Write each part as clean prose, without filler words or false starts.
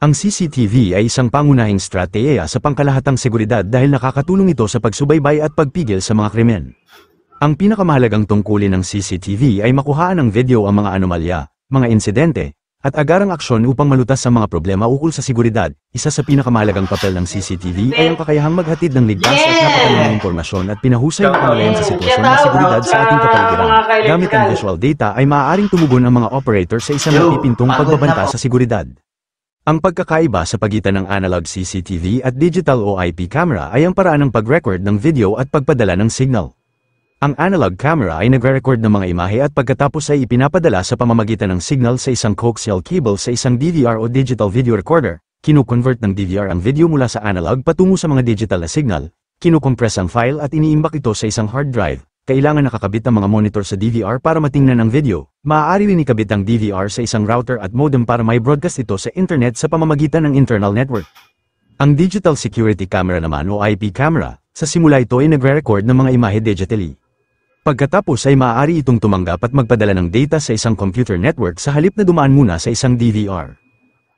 Ang CCTV ay isang pangunahing strategiya sa pangkalahatang seguridad dahil nakakatulong ito sa pagsubaybay at pagpigil sa mga krimen. Ang pinakamahalagang tungkulin ng CCTV ay makuhaan ng video ang mga anomalya, mga insidente, at agarang aksyon upang malutas sa mga problema ukol sa seguridad. Isa sa pinakamahalagang papel ng CCTV ay ang kakayahang maghatid ng ligtas at napakalimang impormasyon at pinahusay na kamalayan sa sitwasyon ng seguridad sa ating kapaligiran. Gamit ang visual data ay maaaring tumugon ang mga operator sa isang napipintong pagbabanta sa seguridad. Ang pagkakaiba sa pagitan ng analog CCTV at digital o IP camera ay ang paraan ng pag-record ng video at pagpadala ng signal. Ang analog camera ay nagre-record ng mga imahe at pagkatapos ay ipinapadala sa pamamagitan ng signal sa isang coaxial cable sa isang DVR o digital video recorder. Kinu-convert ng DVR ang video mula sa analog patungo sa mga digital na signal, kinukompress ang file at iniimbak ito sa isang hard drive. Kailangan nakakabit ang mga monitor sa DVR para matingnan ang video. Maaari rin ikabit ang DVR sa isang router at modem para may broadcast ito sa internet sa pamamagitan ng internal network. Ang digital security camera naman o IP camera, sa simula ito ay nagre-record ng mga imahe digitally. Pagkatapos ay maaari itong tumanggap at magpadala ng data sa isang computer network sa halip na dumaan muna sa isang DVR.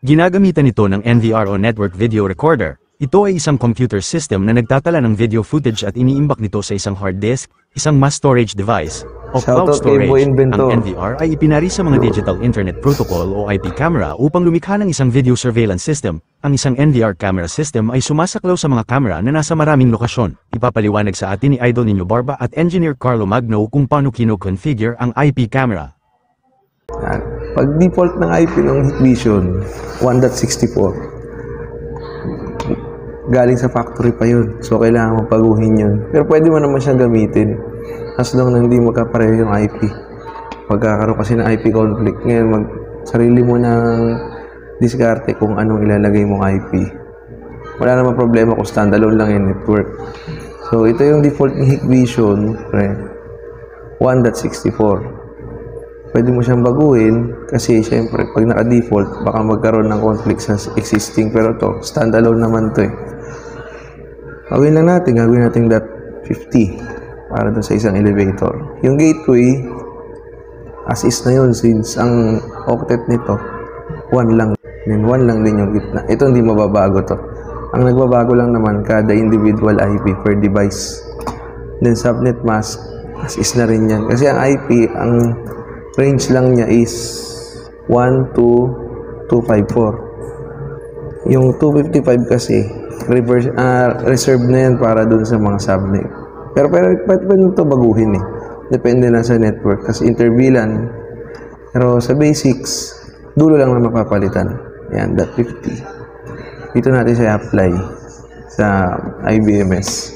Ginagamitan ito ng NVR o Network Video Recorder. Ito ay isang computer system na nagtatala ng video footage at iniimbak nito sa isang hard disk, isang mass storage device, o cloud storage. Ang NVR ay ipinari sa mga Digital Internet Protocol o IP camera upang lumikha ng isang video surveillance system. Ang isang NVR camera system ay sumasaklaw sa mga camera na nasa maraming lokasyon. Ipapaliwanag sa atin ni Idol Nino Barba at Engineer Carlo Magno kung paano kino-configure ang IP camera. Pag default ng IP ng Hikvision, 1.64. Galing sa factory pa yun. So, kailangan mong paguhin yun. Pero pwede mo naman siyang gamitin as long na hindi magkapareho yung IP. Pagkakaroon kasi ng IP conflict, ngayon sarili mo ng diskarte kung anong ilalagay mong IP. Wala naman problema kung standalone lang yung network. So, ito yung default ni Hikvision, 1.64. Pwede mo siyang baguhin kasi syempre pag naka-default baka magkaroon ng conflict sa existing, pero to standalone naman to eh. Gawin natin .50 para dun sa isang elevator. Yung gateway as is na yun since ang octet nito 1 lang. Then 1 lang din yung gitna. Ito hindi mababago to. Ang nagbabago lang naman kada individual IP per device. Then subnet mask as is na rin yan. Kasi ang IP, ang range lang niya is 1 to 254. Yung 255 kasi reserve na yan para dun sa mga subnet. Pero pwede ito baguhin eh. Depende na sa network. Kasi interbilan. Pero sa basics, dulo lang na mapapalitan. Yan, .50. Dito natin siya apply sa IBMS.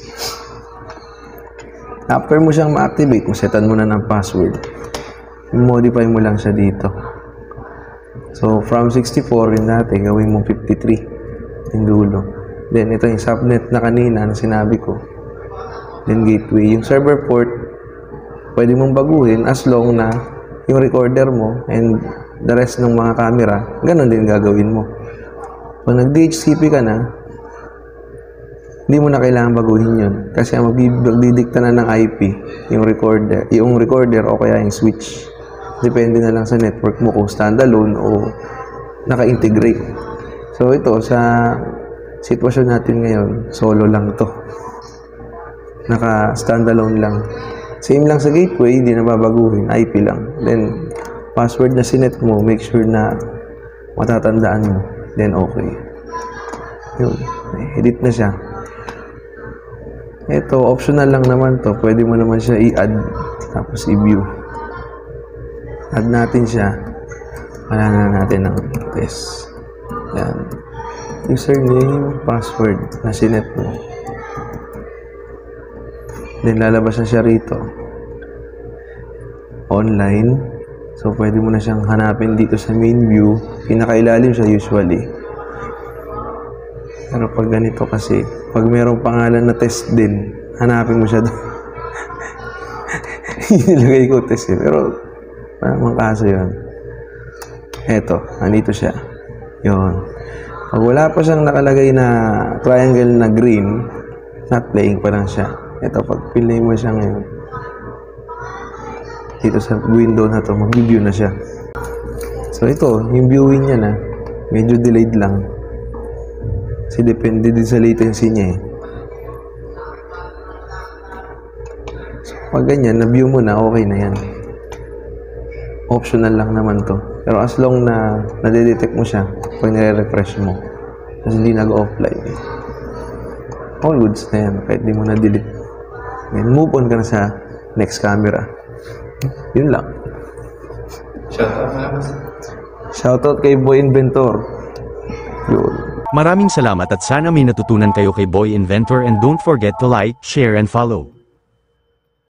After mo siyang ma-activate, masetan mo na ng password. Modify mo lang siya dito. So, from 64 yun natin, gawin mo 53 yung dulo. Then, ito yung subnet na kanina na sinabi ko. Then, gateway. Yung server port, pwede mong baguhin as long na yung recorder mo and the rest ng mga camera, ganun din gagawin mo. Kung nag-DHCP ka na, hindi mo na kailangan baguhin yun. Kasi ang magdidikta na ng IP, yung recorder o kaya yung switch. Depende na lang sa network mo kung standalone o naka-integrate. So ito, sa sitwasyon natin ngayon, solo lang to. Naka-standalone lang. Same lang sa gateway, hindi na babaguhin, IP lang. Then, password na sinet mo, make sure na matatandaan mo. Then, okay. Yun, edit na siya. Ito, optional lang naman to. Pwede mo naman siya i-add, tapos i-view. Add natin siya. Wala na natin ng test. Yan. Username, password na sinet mo. Then, lalabas na siya rito. Online. So, pwede mo na siyang hanapin dito sa main view. Pinakailalim siya usually. Pero pag ganito kasi, pag mayroong pangalan na test din, hanapin mo siya doon. Nilagay ko test eh. Pero, parang kaso yun. Eto, andito siya. Yun. Pag wala pa siyang nakalagay na triangle na green, not playing pa lang siya. Eto, pag pinlay mo siya ngayon, dito sa window na to, mag-view na siya. So ito, yung viewing niya na, medyo delayed lang. Kasi depende din sa latency niya eh. So, pag ganyan, na-view mo na, okay na yan. Optional lang naman to. Pero as long na nadedetect mo siya, pag nire-refresh mo, kasi hindi nag-offline eh. All goods na yan, kahit di mo na-delete. Then, move on ka na sa next camera. Yun lang. Shoutout kay Boy Inventor. Yun. Maraming salamat at sana may natutunan kayo kay Boy Inventor and don't forget to like, share and follow.